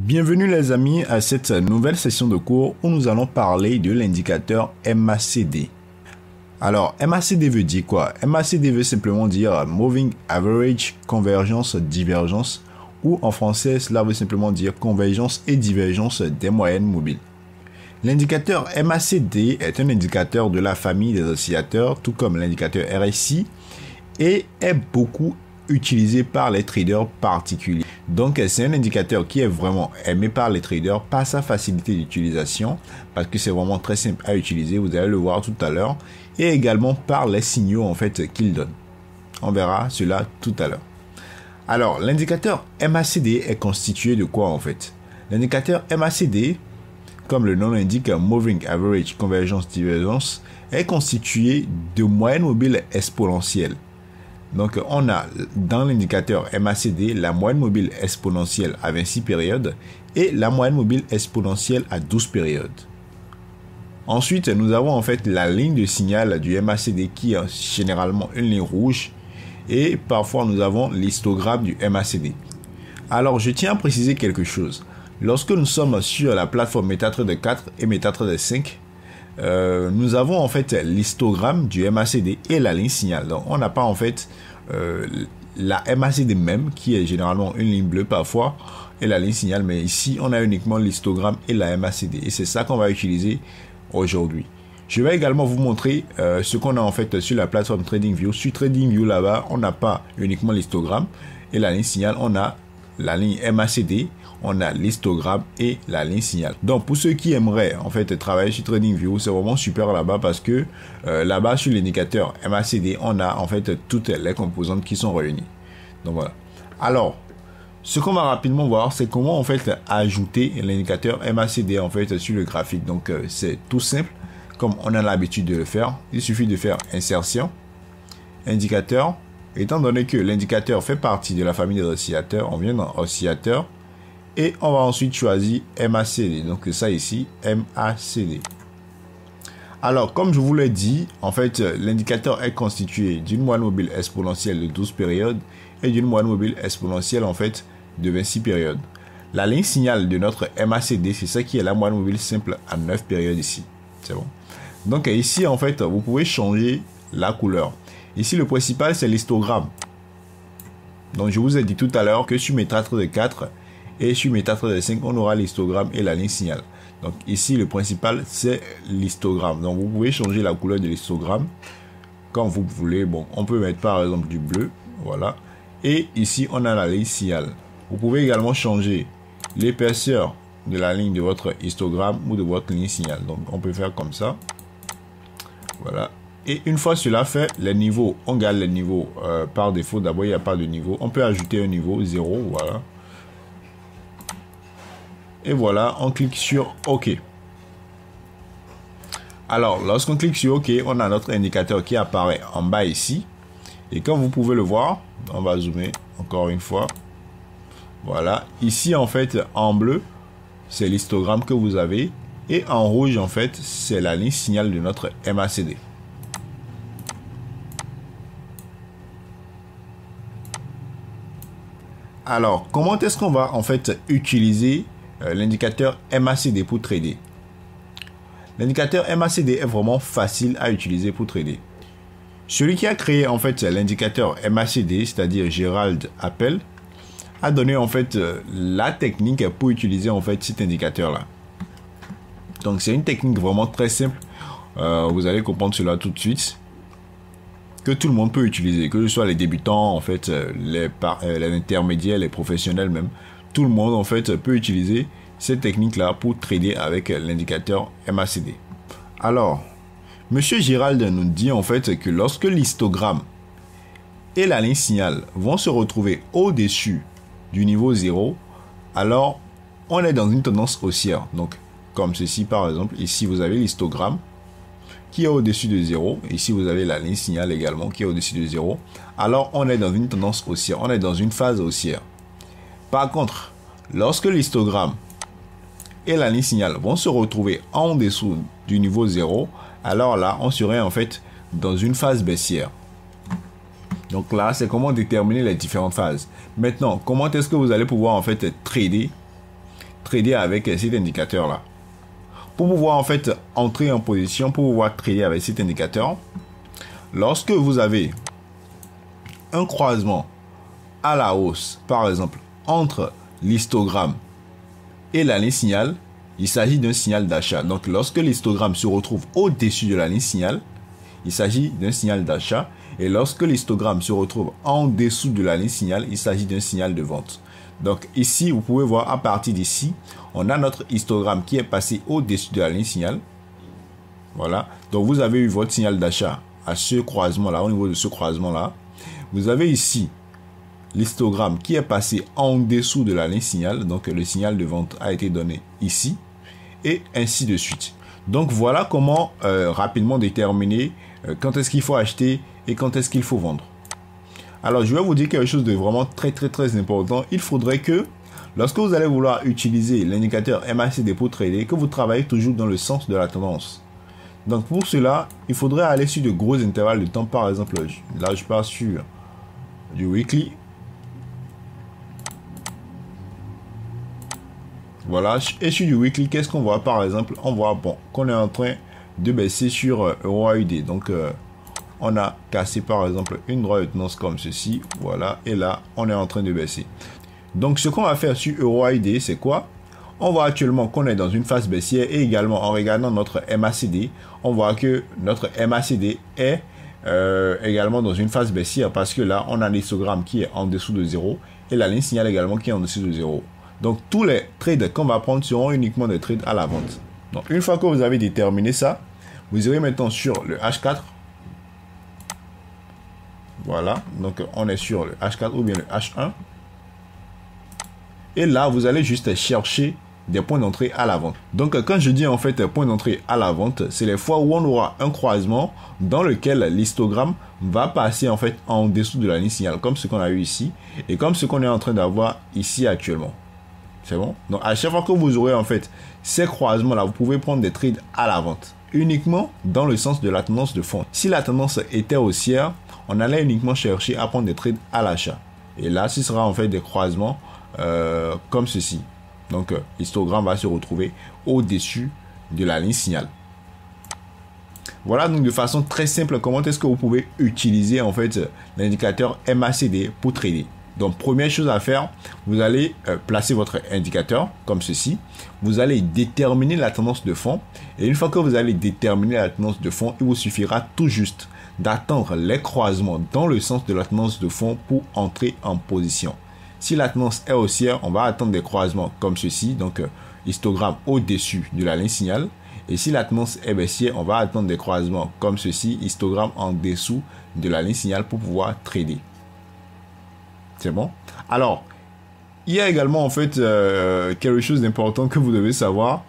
Bienvenue les amis à cette nouvelle session de cours où nous allons parler de l'indicateur MACD. Alors MACD veut dire quoi? MACD veut simplement dire Moving Average, Convergence, Divergence, ou en français cela veut simplement dire convergence et divergence des moyennes mobiles. L'indicateur MACD est un indicateur de la famille des oscillateurs, tout comme l'indicateur RSI, et est beaucoup utilisé par les traders particuliers. Donc c'est un indicateur qui est vraiment aimé par les traders par sa facilité d'utilisation, parce que c'est vraiment très simple à utiliser, vous allez le voir tout à l'heure, et également par les signaux en fait qu'il donne. On verra cela tout à l'heure. Alors l'indicateur MACD est constitué de quoi en fait? L'indicateur MACD, comme le nom l'indique, Moving Average Convergence Divergence, est constitué de moyennes mobiles exponentielles. Donc, on a dans l'indicateur MACD la moyenne mobile exponentielle à 26 périodes et la moyenne mobile exponentielle à 12 périodes. Ensuite, nous avons en fait la ligne de signal du MACD qui est généralement une ligne rouge et parfois nous avons l'histogramme du MACD. Alors, je tiens à préciser quelque chose. Lorsque nous sommes sur la plateforme MetaTrader 4 et MetaTrader 5, nous avons en fait l'histogramme du MACD et la ligne signal. Donc on n'a pas en fait la MACD même qui est généralement une ligne bleue parfois et la ligne signal, mais ici on a uniquement l'histogramme et la MACD et c'est ça qu'on va utiliser aujourd'hui. Je vais également vous montrer ce qu'on a en fait sur la plateforme TradingView. Sur TradingView là-bas on n'a pas uniquement l'histogramme et la ligne signal, on a la ligne MACD, on a l'histogramme et la ligne signal. Donc pour ceux qui aimeraient en fait travailler sur TradingView, c'est vraiment super là-bas parce que là-bas sur l'indicateur MACD, on a en fait toutes les composantes qui sont réunies. Donc voilà. Alors, ce qu'on va rapidement voir, c'est comment en fait ajouter l'indicateur MACD en fait sur le graphique. Donc c'est tout simple, comme on a l'habitude de le faire. Il suffit de faire insertion, indicateur. Étant donné que l'indicateur fait partie de la famille des oscillateurs, on vient dans oscillateur. Et on va ensuite choisir MACD. Donc ça ici, MACD. Alors, comme je vous l'ai dit, en fait, l'indicateur est constitué d'une moyenne mobile exponentielle de 12 périodes et d'une moyenne mobile exponentielle en fait de 26 périodes. La ligne signal de notre MACD, c'est ça qui est la moyenne mobile simple à 9 périodes ici. C'est bon. Donc ici, en fait, vous pouvez changer la couleur. Ici, le principal, c'est l'histogramme. Donc, je vous ai dit tout à l'heure que sur MetaTrader 4, et sur MetaTrader 5, on aura l'histogramme et la ligne signal. Donc ici, le principal, c'est l'histogramme. Donc vous pouvez changer la couleur de l'histogramme quand vous voulez. Bon, on peut mettre par exemple du bleu. Voilà. Et ici, on a la ligne signal. Vous pouvez également changer l'épaisseur de la ligne de votre histogramme ou de votre ligne signal. Donc on peut faire comme ça. Voilà. Et une fois cela fait, les niveaux, on garde les niveaux par défaut. D'abord, il n'y a pas de niveau. On peut ajouter un niveau 0. Voilà. Et voilà, on clique sur OK. Alors, lorsqu'on clique sur OK, on a notre indicateur qui apparaît en bas ici. Et comme vous pouvez le voir, on va zoomer encore une fois. Voilà, ici en fait, en bleu, c'est l'histogramme que vous avez. Et en rouge, en fait, c'est la ligne signal de notre MACD. Alors, comment est-ce qu'on va en fait utiliser l'indicateur MACD pour trader? L'indicateur MACD est vraiment facile à utiliser pour trader. Celui qui a créé en fait l'indicateur MACD, c'est-à-dire Gérald Appel, a donné en fait la technique pour utiliser en fait cet indicateur là. Donc c'est une technique vraiment très simple. Vous allez comprendre cela tout de suite. Que tout le monde peut utiliser, que ce soit les débutants en fait, les intermédiaires, les professionnels même. Tout le monde en fait peut utiliser cette technique là pour trader avec l'indicateur MACD. Alors, Monsieur Gérald nous dit en fait que lorsque l'histogramme et la ligne signal vont se retrouver au-dessus du niveau 0, alors on est dans une tendance haussière. Donc, comme ceci par exemple, ici vous avez l'histogramme qui est au-dessus de 0. Ici vous avez la ligne signal également qui est au-dessus de 0. Alors on est dans une tendance haussière, on est dans une phase haussière. Par contre, lorsque l'histogramme et la ligne signal vont se retrouver en dessous du niveau 0, alors là, on serait en fait dans une phase baissière. Donc là, c'est comment déterminer les différentes phases. Maintenant, comment est-ce que vous allez pouvoir en fait trader trader avec cet indicateur-là. Pour pouvoir en fait entrer en position, pour pouvoir trader avec cet indicateur, lorsque vous avez un croisement à la hausse, par exemple, entre l'histogramme et la ligne signal, il s'agit d'un signal d'achat. Donc, lorsque l'histogramme se retrouve au-dessus de la ligne signal, il s'agit d'un signal d'achat. Et lorsque l'histogramme se retrouve en dessous de la ligne signal, il s'agit d'un signal de vente. Donc, ici, vous pouvez voir à partir d'ici, on a notre histogramme qui est passé au-dessus de la ligne signal. Voilà. Donc, vous avez eu votre signal d'achat à ce croisement-là, au niveau de ce croisement-là. Vous avez ici l'histogramme qui est passé en dessous de la ligne signal. Donc, le signal de vente a été donné ici. Et ainsi de suite. Donc, voilà comment rapidement déterminer quand est-ce qu'il faut acheter et quand est-ce qu'il faut vendre. Alors, je vais vous dire quelque chose de vraiment très important. Il faudrait que, lorsque vous allez vouloir utiliser l'indicateur MACD pour trader, que vous travaillez toujours dans le sens de la tendance. Donc, pour cela, il faudrait aller sur de gros intervalles de temps. Par exemple, là, je pars sur du weekly. Voilà. Et sur du weekly, qu'est-ce qu'on voit? Par exemple, on voit qu'on est en train de baisser sur EURUSD. Donc, on a cassé par exemple une droite de tendance comme ceci. Voilà. Et là, on est en train de baisser. Donc, ce qu'on va faire sur EURUSD, c'est quoi? On voit actuellement qu'on est dans une phase baissière et également en regardant notre MACD, on voit que notre MACD est également dans une phase baissière parce que là, on a l'histogramme qui est en dessous de 0 et la ligne signal également qui est en dessous de 0. Donc, tous les trades qu'on va prendre seront uniquement des trades à la vente. Donc, une fois que vous avez déterminé ça, vous irez maintenant sur le H4. Voilà. Donc, on est sur le H4 ou bien le H1. Et là, vous allez juste chercher des points d'entrée à la vente. Donc, quand je dis en fait point d'entrée à la vente, c'est les fois où on aura un croisement dans lequel l'histogramme va passer en fait en dessous de la ligne signal, comme ce qu'on a eu ici et comme ce qu'on est en train d'avoir ici actuellement. C'est bon? Donc, à chaque fois que vous aurez en fait ces croisements-là, vous pouvez prendre des trades à la vente uniquement dans le sens de la tendance de fond. Si la tendance était haussière, on allait uniquement chercher à prendre des trades à l'achat. Et là, ce sera en fait des croisements comme ceci. Donc, l'histogramme va se retrouver au-dessus de la ligne signal. Voilà donc de façon très simple comment est-ce que vous pouvez utiliser en fait l'indicateur MACD pour trader. Donc, première chose à faire, vous allez placer votre indicateur comme ceci. Vous allez déterminer la tendance de fond. Et une fois que vous allez déterminer la tendance de fond, il vous suffira tout juste d'attendre les croisements dans le sens de la tendance de fond pour entrer en position. Si la tendance est haussière, on va attendre des croisements comme ceci. Donc, histogramme au-dessus de la ligne signal. Et si la tendance est baissière, on va attendre des croisements comme ceci. Histogramme en dessous de la ligne signal pour pouvoir trader. C'est bon? Alors, il y a également en fait quelque chose d'important que vous devez savoir.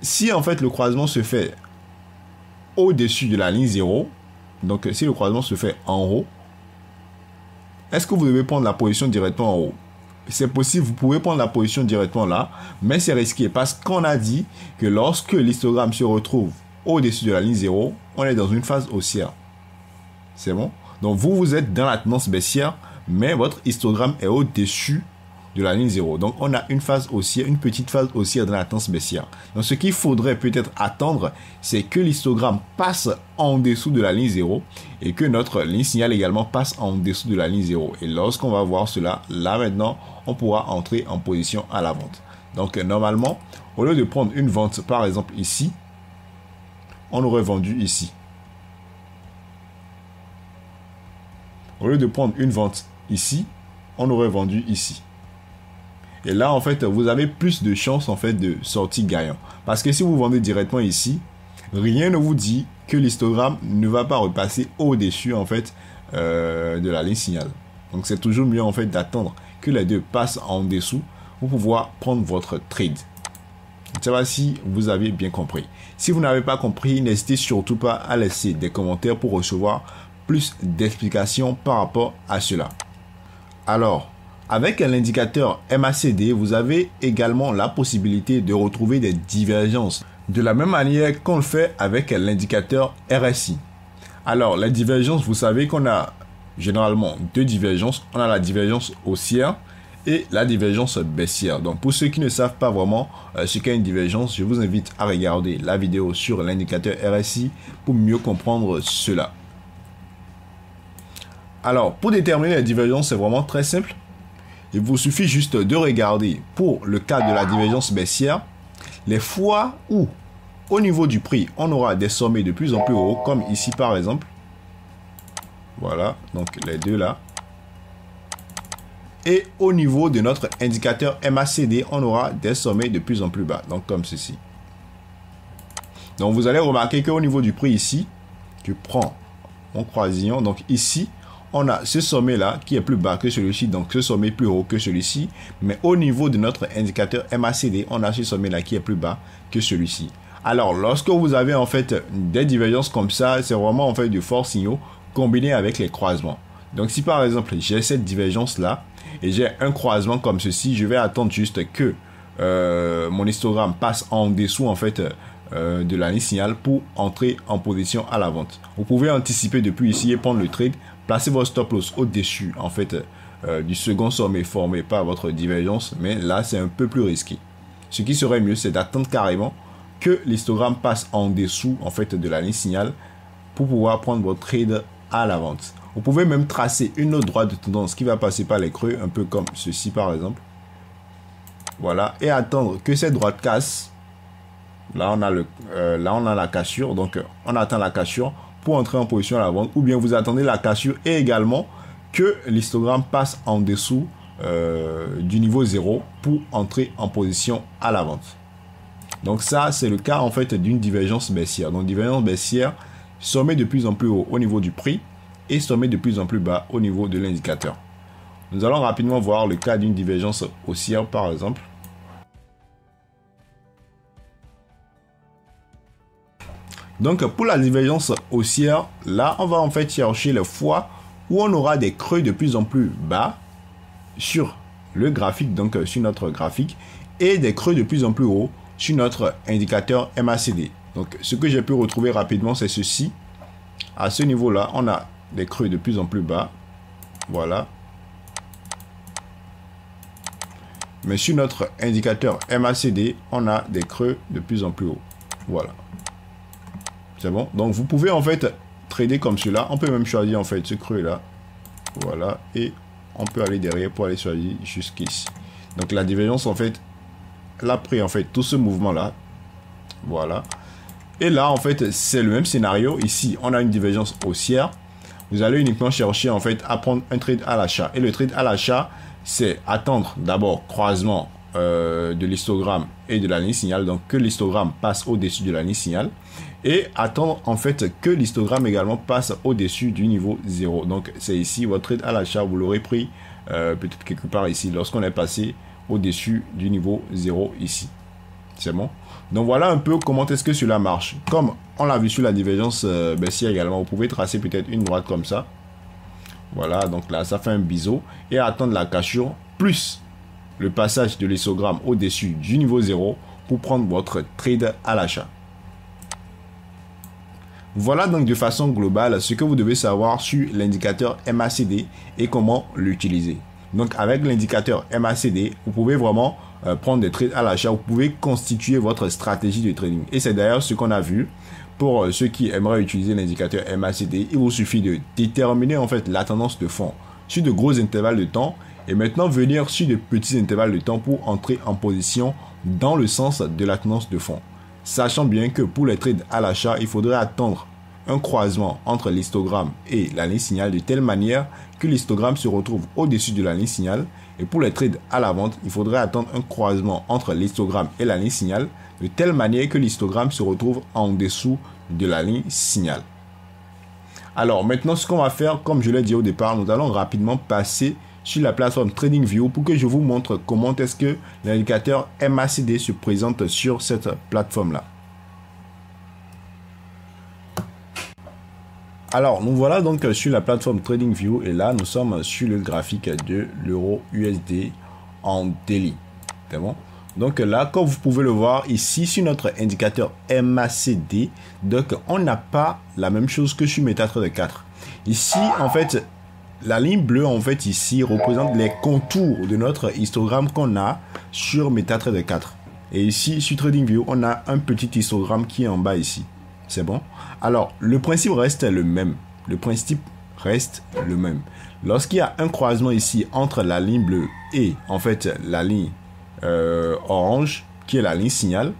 Si en fait le croisement se fait au-dessus de la ligne 0, donc si le croisement se fait en haut, est-ce que vous devez prendre la position directement en haut? C'est possible, vous pouvez prendre la position directement là, mais c'est risqué parce qu'on a dit que lorsque l'histogramme se retrouve au-dessus de la ligne 0, on est dans une phase haussière. C'est bon? Donc vous êtes dans la tendance baissière, mais votre histogramme est au-dessus de la ligne 0. Donc, on a une phase haussière, une petite phase haussière dans la tendance baissière. Donc, ce qu'il faudrait peut-être attendre, c'est que l'histogramme passe en dessous de la ligne 0 et que notre ligne signal également passe en dessous de la ligne 0. Et lorsqu'on va voir cela, là maintenant, on pourra entrer en position à la vente. Donc, normalement, au lieu de prendre une vente, par exemple ici, on aurait vendu ici. Au lieu de prendre une vente ici, on aurait vendu ici. Et là, en fait, vous avez plus de chances en fait de sortir gagnant. Parce que si vous vendez directement ici, rien ne vous dit que l'histogramme ne va pas repasser au-dessus en fait de la ligne signal. Donc, c'est toujours mieux en fait d'attendre que les deux passent en dessous pour pouvoir prendre votre trade. Je ne sais pas si vous avez bien compris. Si vous n'avez pas compris, n'hésitez surtout pas à laisser des commentaires pour recevoir plus d'explications par rapport à cela. Alors, avec l'indicateur MACD, vous avez également la possibilité de retrouver des divergences de la même manière qu'on le fait avec l'indicateur RSI. Alors, les divergences, vous savez qu'on a généralement deux divergences. On a la divergence haussière et la divergence baissière. Donc pour ceux qui ne savent pas vraiment ce qu'est une divergence, je vous invite à regarder la vidéo sur l'indicateur RSI pour mieux comprendre cela. Alors pour déterminer la divergence, c'est vraiment très simple. Il vous suffit juste de regarder pour le cas de la divergence baissière, les fois où au niveau du prix, on aura des sommets de plus en plus hauts, comme ici par exemple. Voilà, donc les deux là. Et au niveau de notre indicateur MACD, on aura des sommets de plus en plus bas, donc comme ceci. Donc vous allez remarquer qu'au niveau du prix ici, je prends mon croisillon, donc ici, on a ce sommet là qui est plus bas que celui-ci, donc ce sommet plus haut que celui-ci. Mais au niveau de notre indicateur MACD, on a ce sommet là qui est plus bas que celui-ci. Alors lorsque vous avez en fait des divergences comme ça, c'est vraiment en fait de forts signaux combinés avec les croisements. Donc si par exemple j'ai cette divergence là et j'ai un croisement comme ceci, je vais attendre juste que mon histogramme passe en dessous en fait de la ligne signal pour entrer en position à la vente. Vous pouvez anticiper depuis ici et prendre le trade. Placez votre stop loss au-dessus en fait du second sommet formé par votre divergence, mais là c'est un peu plus risqué. Ce qui serait mieux, c'est d'attendre carrément que l'histogramme passe en dessous en fait de la ligne signal pour pouvoir prendre votre trade à la vente. Vous pouvez même tracer une autre droite de tendance qui va passer par les creux, un peu comme ceci par exemple. Voilà, et attendre que cette droite casse. Là on a la cassure, donc on attend la cassure pour entrer en position à la vente, ou bien vous attendez la cassure et également que l'histogramme passe en dessous du niveau 0 pour entrer en position à la vente. Donc ça, c'est le cas en fait d'une divergence baissière. Donc divergence baissière, sommet de plus en plus haut au niveau du prix et sommet de plus en plus bas au niveau de l'indicateur. Nous allons rapidement voir le cas d'une divergence haussière par exemple. Donc pour la divergence haussière, là on va en fait chercher les fois où on aura des creux de plus en plus bas sur le graphique, donc sur notre graphique, et des creux de plus en plus haut sur notre indicateur MACD. Donc ce que j'ai pu retrouver rapidement, c'est ceci. À ce niveau-là, on a des creux de plus en plus bas. Voilà. Mais sur notre indicateur MACD, on a des creux de plus en plus haut. Voilà. C'est bon. Donc vous pouvez en fait trader comme cela. On peut même choisir en fait ce creux là. Voilà. Et on peut aller derrière pour aller choisir jusqu'ici. Donc la divergence en fait, elle a pris en fait tout ce mouvement là. Voilà. Et là en fait c'est le même scénario. Ici on a une divergence haussière. Vous allez uniquement chercher en fait à prendre un trade à l'achat. Et le trade à l'achat, c'est attendre d'abord croisement de l'histogramme et de la ligne signal, donc que l'histogramme passe au-dessus de la ligne signal, et attendre en fait que l'histogramme également passe au-dessus du niveau 0. Donc c'est ici votre trade à l'achat, vous l'aurez pris peut-être quelque part ici lorsqu'on est passé au-dessus du niveau 0 ici. C'est bon. Donc voilà un peu comment est-ce que cela marche. Comme on l'a vu sur la divergence baissière également, vous pouvez tracer peut-être une droite comme ça. Voilà, donc là ça fait un biseau et attendre la cassure plus le passage de l'histogramme au-dessus du niveau 0 pour prendre votre trade à l'achat. Voilà donc de façon globale ce que vous devez savoir sur l'indicateur MACD et comment l'utiliser. Donc avec l'indicateur MACD, vous pouvez vraiment prendre des trades à l'achat, vous pouvez constituer votre stratégie de trading. Et c'est d'ailleurs ce qu'on a vu pour ceux qui aimeraient utiliser l'indicateur MACD. Il vous suffit de déterminer en fait la tendance de fond sur de gros intervalles de temps et maintenant venir sur de petits intervalles de temps pour entrer en position dans le sens de la tendance de fond. Sachant bien que pour les trades à l'achat, il faudrait attendre un croisement entre l'histogramme et la ligne signal de telle manière que l'histogramme se retrouve au-dessus de la ligne signal. Et pour les trades à la vente, il faudrait attendre un croisement entre l'histogramme et la ligne signal de telle manière que l'histogramme se retrouve en dessous de la ligne signal. Alors maintenant, ce qu'on va faire, comme je l'ai dit au départ, nous allons rapidement passer sur la plateforme TradingView pour que je vous montre comment est-ce que l'indicateur MACD se présente sur cette plateforme-là. Alors, nous voilà donc sur la plateforme TradingView et là, nous sommes sur le graphique de l'euro USD en daily. C'est bon? Donc là, comme vous pouvez le voir ici sur notre indicateur MACD, donc on n'a pas la même chose que sur MetaTrader 4. Ici, en fait, la ligne bleue, en fait, ici, représente les contours de notre histogramme qu'on a sur MetaTrader 4. Et ici, sur TradingView, on a un petit histogramme qui est en bas ici. C'est bon? Alors, le principe reste le même. Le principe reste le même. Lorsqu'il y a un croisement ici entre la ligne bleue et, en fait, la ligne orange, qui est la ligne signal,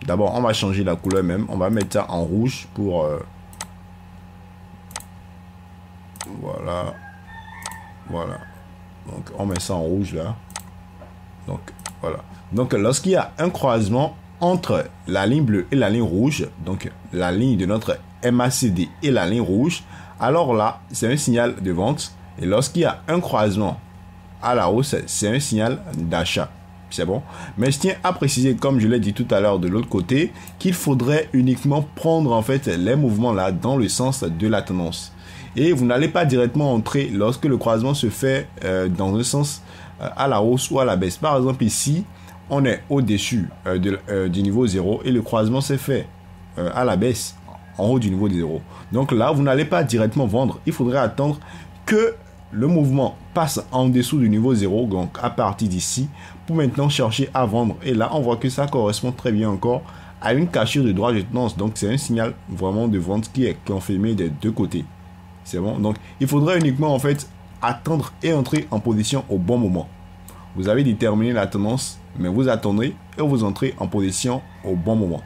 d'abord, on va changer la couleur même. On va mettre ça en rouge pour... voilà. Voilà. Donc, on met ça en rouge là. Donc, voilà. Donc, lorsqu'il y a un croisement entre la ligne bleue et la ligne rouge, donc la ligne de notre MACD et la ligne rouge, alors là, c'est un signal de vente. Et lorsqu'il y a un croisement à la hausse, c'est un signal d'achat. C'est bon. Mais je tiens à préciser, comme je l'ai dit tout à l'heure de l'autre côté, qu'il faudrait uniquement prendre en fait les mouvements là dans le sens de la tendance. Et vous n'allez pas directement entrer lorsque le croisement se fait dans un sens à la hausse ou à la baisse. Par exemple, ici, on est au-dessus du niveau 0 et le croisement s'est fait à la baisse, en haut du niveau de 0. Donc là, vous n'allez pas directement vendre. Il faudrait attendre que le mouvement passe en dessous du niveau 0, donc à partir d'ici, pour maintenant chercher à vendre. Et là, on voit que ça correspond très bien encore à une cassure de droite de tendance. Donc, c'est un signal vraiment de vente qui est confirmé des deux côtés. C'est bon. Donc, il faudrait uniquement, en fait, attendre et entrer en position au bon moment. Vous avez déterminé la tendance, mais vous attendrez et vous entrez en position au bon moment.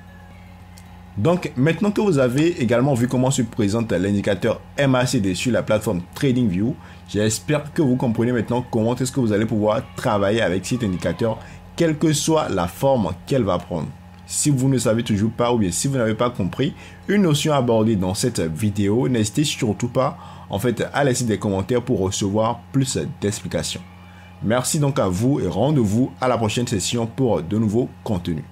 Donc, maintenant que vous avez également vu comment se présente l'indicateur MACD sur la plateforme TradingView, j'espère que vous comprenez maintenant comment est-ce que vous allez pouvoir travailler avec cet indicateur, quelle que soit la forme qu'elle va prendre. Si vous ne savez toujours pas ou bien si vous n'avez pas compris une notion abordée dans cette vidéo, n'hésitez surtout pas en fait à laisser des commentaires pour recevoir plus d'explications. Merci donc à vous et rendez-vous à la prochaine session pour de nouveaux contenus.